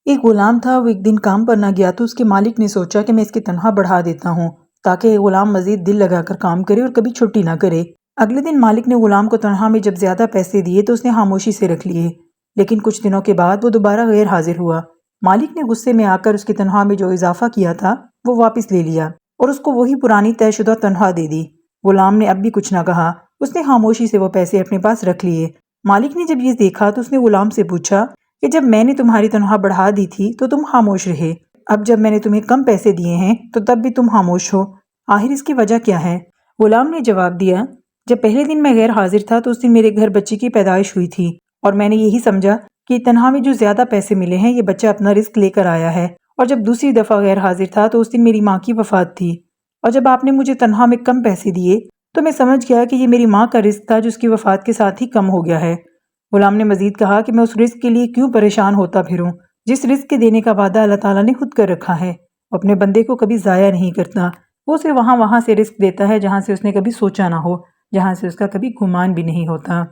ایک غلام تھا، وہ ایک دن کام پر نہ گیا تو اس کے مالک نے سوچا کہ میں اس کی تنخواہ بڑھا دیتا ہوں تاکہ یہ غلام مزید دل لگا کر کام کرے اور کبھی چھٹی نہ کرے۔ اگلے دن مالک نے غلام کو تنخواہ میں جب زیادہ پیسے دیے تو اس نے خاموشی سے رکھ لیے، لیکن کچھ دنوں کے بعد وہ دوبارہ غیر حاضر ہوا۔ مالک نے غصے میں آ کر اس کی تنخواہ میں جو اضافہ کیا تھا وہ واپس لے لیا اور اس کو وہی پرانی طے شدہ تنخواہ دے دی۔ غلام نے اب بھی کچھ نہ کہا، اس نے خاموشی سے وہ پیسے اپنے پاس رکھ لیے۔ مالک نے جب یہ دیکھا تو اس نے غلام سے پوچھا کہ جب میں نے تمہاری تنخواہ بڑھا دی تھی تو تم خاموش رہے، اب جب میں نے تمہیں کم پیسے دیے ہیں تو تب بھی تم خاموش ہو، آخر اس کی وجہ کیا ہے؟ غلام نے جواب دیا، جب پہلے دن میں غیر حاضر تھا تو اس دن میرے گھر بچی کی پیدائش ہوئی تھی اور میں نے یہی سمجھا کہ تنخواہ میں جو زیادہ پیسے ملے ہیں یہ بچہ اپنا رزق لے کر آیا ہے، اور جب دوسری دفعہ غیر حاضر تھا تو اس دن میری ماں کی وفات تھی، اور جب آپ نے مجھے تنخواہ میں کم پیسے دیے تو میں سمجھ گیا کہ یہ میری ماں کا رزق تھا جو اس کی وفات کے ساتھ ہی کم ہو گیا ہے۔ غلام نے مزید کہا کہ میں اس رزق کے لیے کیوں پریشان ہوتا پھروں جس رزق کے دینے کا وعدہ اللہ تعالیٰ نے خود کر رکھا ہے، وہ اپنے بندے کو کبھی ضائع نہیں کرتا، وہ اسے وہاں سے رزق دیتا ہے جہاں سے اس نے کبھی سوچا نہ ہو، جہاں سے اس کا کبھی گمان بھی نہیں ہوتا۔